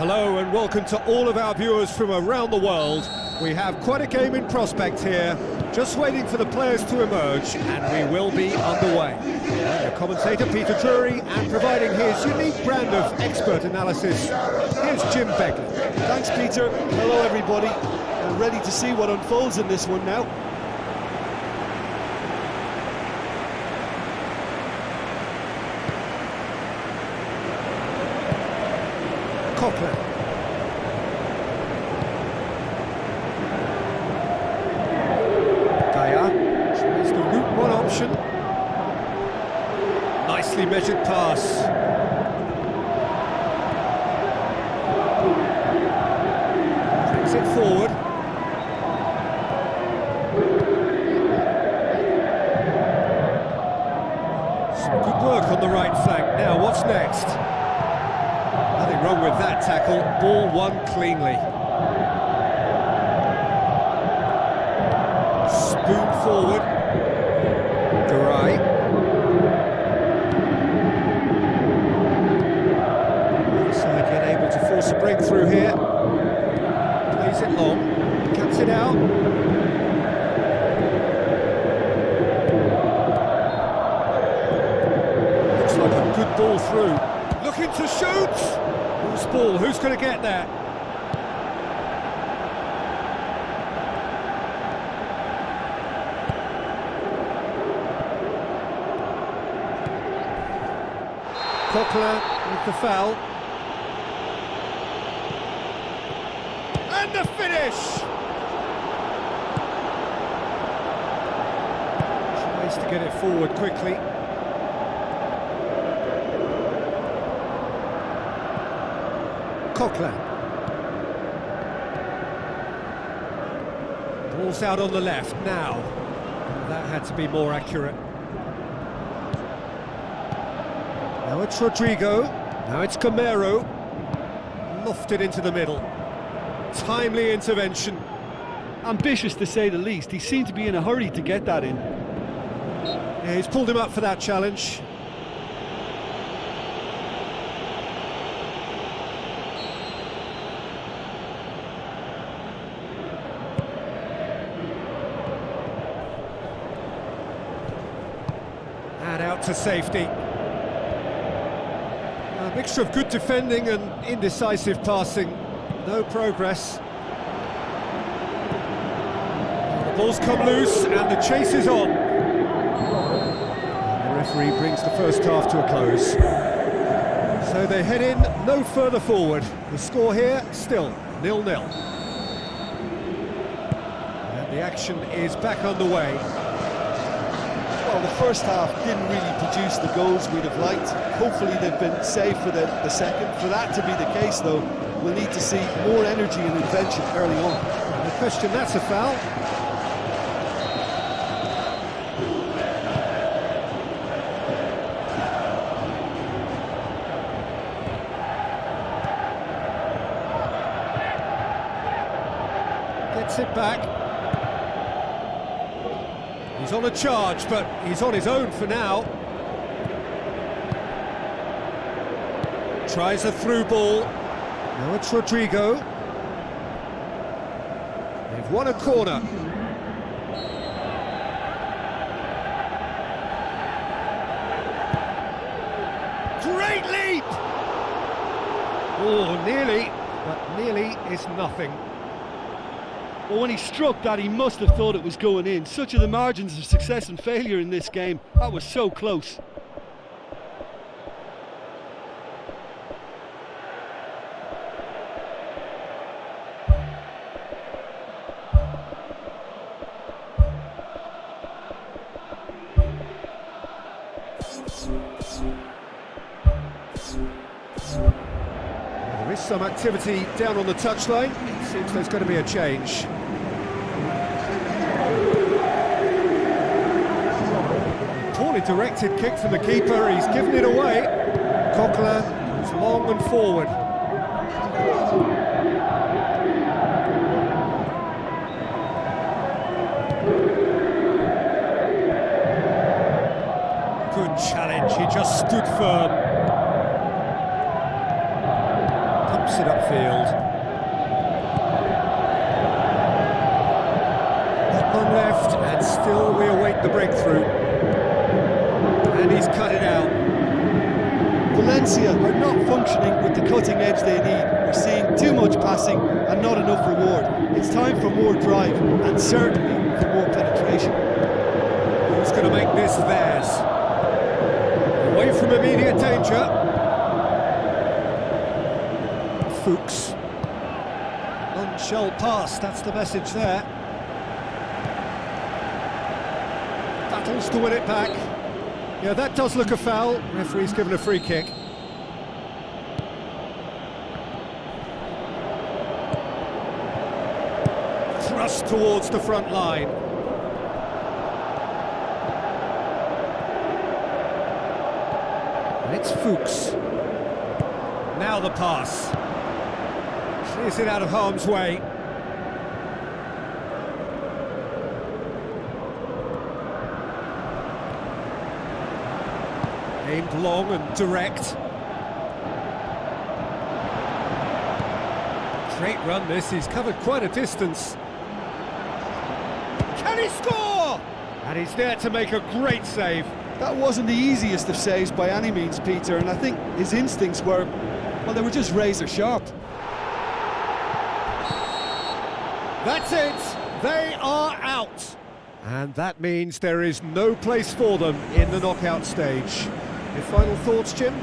Hello and welcome to all of our viewers from around the world. We have quite a game in prospect here, just waiting for the players to emerge, and we will be underway. Your commentator Peter Drury, and providing his unique brand of expert analysis, here's Jim Begley.
Thanks, Peter. Hello, everybody. I'm ready to see what unfolds in this one now.
Cochran. Daya tries the route one option. Nicely measured pass. Brings it forward. Some good work on the right flank. Now, what's next? Nothing wrong with that tackle, ball won cleanly. Spoon forward. Garay. Other side yet able to force a breakthrough here. Plays it long, cuts it out. Looks like a good ball through. Looking to shoot! Who's ball? Who's going to get that? Coquelin with the foul. And the finish! Tries to get it forward quickly. Coquelin. Ball's out on the left now. That had to be more accurate. Now it's Rodrigo. Now it's Camero. Lofted into the middle. Timely intervention.
Ambitious to say the least. He seemed to be in a hurry to get that in.
Yeah, he's pulled him up for that challenge. Out to safety. A mixture of good defending and indecisive passing. No progress. The ball's come loose and the chase is on. And the referee brings the first half to a close. So they head in no further forward. The score here still 0-0. And the action is back underway.
Well, the first half didn't really produce the goals we'd have liked. Hopefully they've been saved for the second. For that to be the case, though, we'll need to see more energy and invention early on.
No question, that's a foul. Gets it back. He's on a charge, but he's on his own for now. Tries a through ball. Now it's Rodrigo. They've won a corner. Great leap! Oh, nearly, but nearly is nothing.
Well, when he struck that, he must have thought it was going in. Such are the margins of success and failure in this game. That was so close.
There is some activity down on the touchline. It seems there's going to be a change. Poorly directed kick from the keeper, he's given it away. Coquelin goes long and forward. Good challenge, he just stood firm. Pumped Whips it upfield. Not long left, and still we await the breakthrough. And he's cut it out.
Valencia are not functioning with the cutting edge they need. We're seeing too much passing and not enough reward. It's time for more drive and certainly for more penetration.
Who's going to make this theirs? Away from immediate danger. Fuchs. None shall pass, that's the message there. Battles to win it back. Yeah, that does look a foul. Referee's given a free kick. Thrust towards the front line. And it's Fuchs. Now the pass. Clears it out of harm's way. Aimed long and direct. Great run this, he's covered quite a distance. Can he score? And he's there to make a great save.
That wasn't the easiest of saves by any means, Peter, and I think his instincts were, well, they were just razor sharp.
That's it, they are out. And that means there is no place for them in the knockout stage. Your final thoughts, Jim?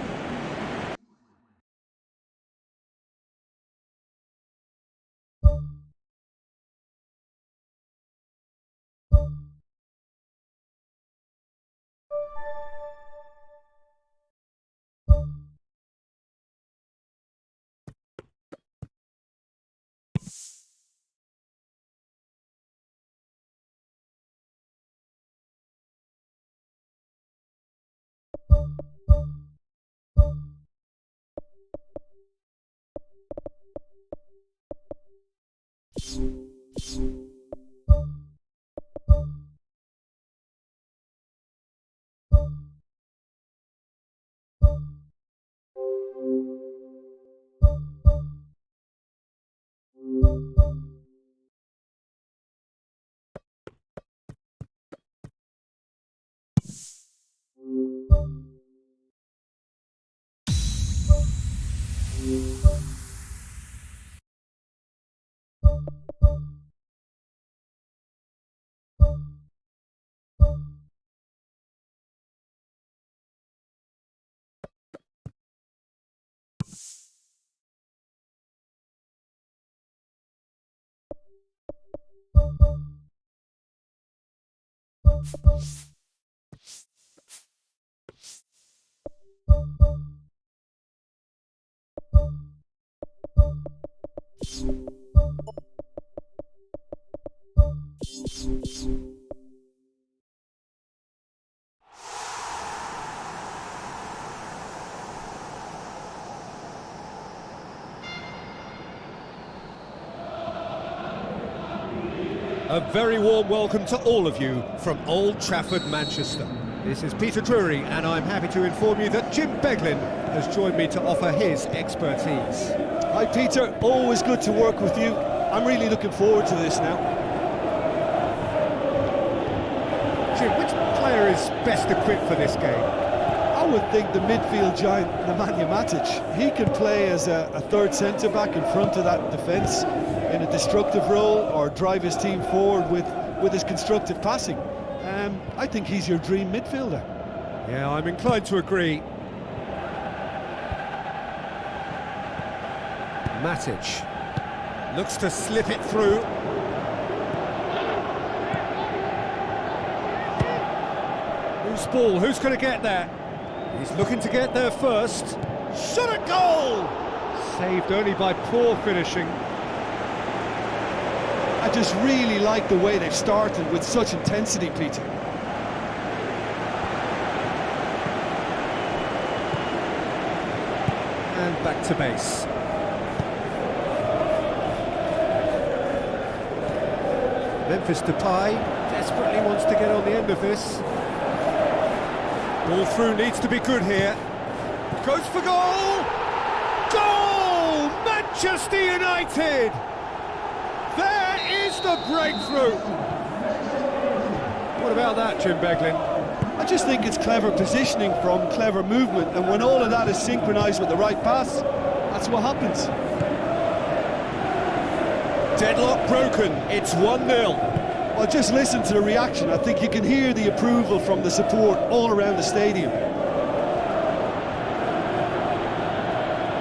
A very warm welcome to all of you from Old Trafford, Manchester. This is Peter Drury, and I'm happy to inform you that Jim Beglin has joined me to offer his expertise.
Hi Peter, always good to work with you. I'm really looking forward to this now.
Jim, which player is best equipped for this game?
I would think the midfield giant Nemanja Matic. He can play as a third centre-back in front of that defence in a destructive role, or drive his team forward with his constructive passing. I think he's your dream midfielder.
Yeah, I'm inclined to agree. Matic looks to slip it through. Who's ball? Who's going to get there? He's looking to get there first. Shot at goal! Saved only by poor finishing.
I just really like the way they've started with such intensity, Peter.
And back to base. Memphis Depay desperately wants to get on the end of this. Ball through needs to be good here. Goes for goal! Goal! Manchester United! There is the breakthrough! What about that, Jim Beglin?
I just think it's clever positioning from clever movement, and when all of that is synchronised with the right pass, that's what happens.
Deadlock broken, it's 1-0.
Well, just listen to the reaction. I think you can hear the approval from the support all around the stadium.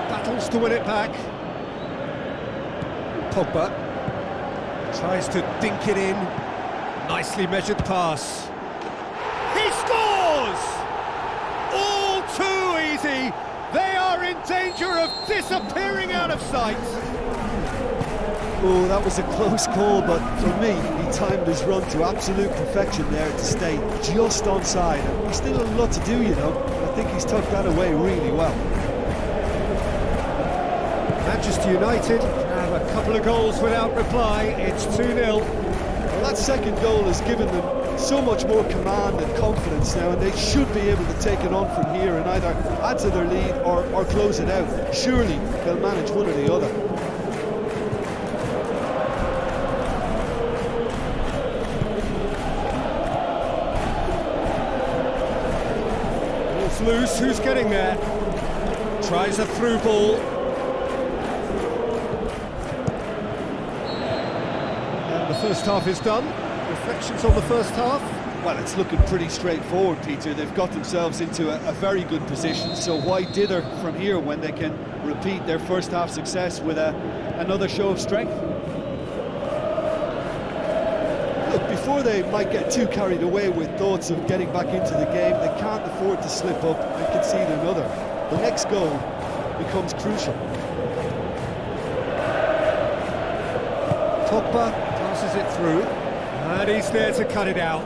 Battles to win it back. Pogba tries to dink it in. Nicely measured pass. He scores! All too easy. They are in danger of disappearing out of sight.
Oh, that was a close call, but for me, he timed his run to absolute perfection there to stay just onside. And he's still a lot to do, you know. I think he's tucked that away really well.
Manchester United have a couple of goals without reply. It's 2-0.
Well, that second goal has given them so much more command and confidence now, and they should be able to take it on from here and either add to their lead or close it out. Surely they'll manage one or the other.
Ball's loose, who's getting there? Tries a through ball. The first half is done. Reflections on the first half?
Well, it's looking pretty straightforward, Peter. They've got themselves into a very good position, so why dither from here when they can repeat their first half success with another show of strength? Look, before they might get too carried away with thoughts of getting back into the game, they can't afford to slip up and concede another. The next goal becomes crucial.
Pogba passes it through, and he's there to cut it out.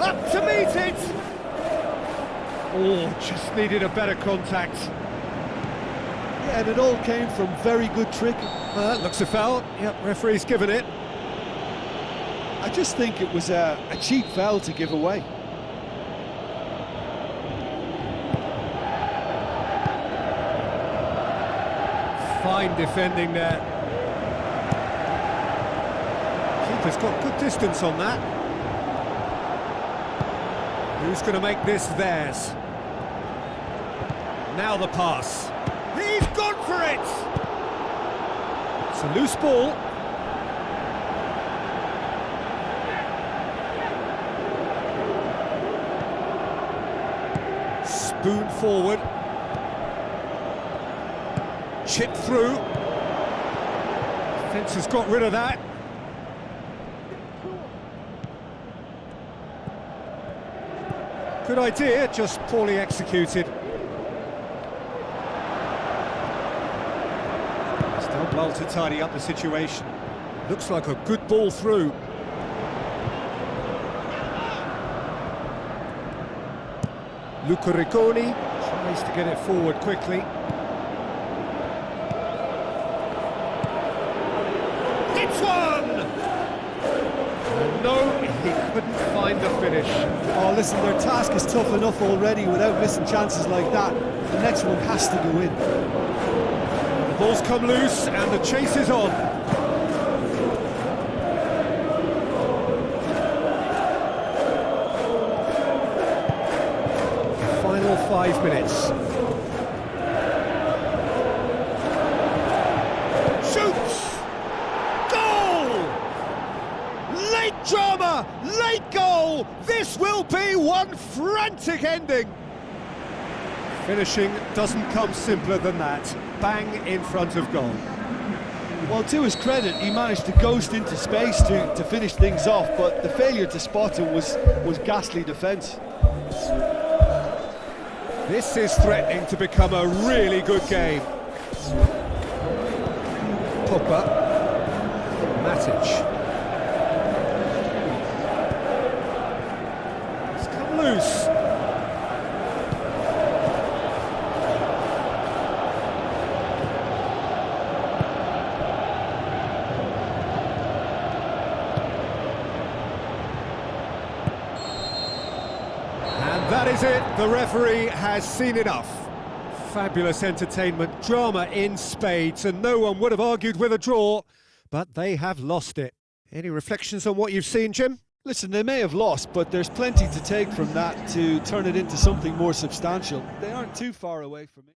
Up to meet it! Oh, just needed a better contact.
Yeah, and it all came from very good trick.
That looks a foul. Yep, referee's given it.
I just think it was a cheap foul to give away.
Fine defending there. Keeper's got good distance on that. Who's going to make this theirs? Now the pass. He's gone for it! It's a loose ball. Spoon forward. Chip through. Defence has got rid of that. Good idea, just poorly executed. Still well to tidy up the situation. Looks like a good ball through. Luca Ricconi tries to get it forward quickly. It's one! And no, he couldn't find the finish.
Oh, listen, their task is tough enough already without missing chances like that. The next one has to go in.
The ball's come loose and the chase is on. The final 5 minutes. Shoots! Goal! Late drama! Late goal! This will be one frantic ending! Finishing doesn't come simpler than that. Bang in front of goal.
Well, to his credit, he managed to ghost into space to finish things off, but the failure to spot him was ghastly defence.
This is threatening to become a really good game. Pogba. Matic. It's come loose. And that is it. The referee has seen enough. Fabulous entertainment, drama in spades, and no one would have argued with a draw, but they have lost it. Any reflections on what you've seen, Jim?
Listen, they may have lost, but there's plenty to take from that to turn it into something more substantial. They aren't too far away from it.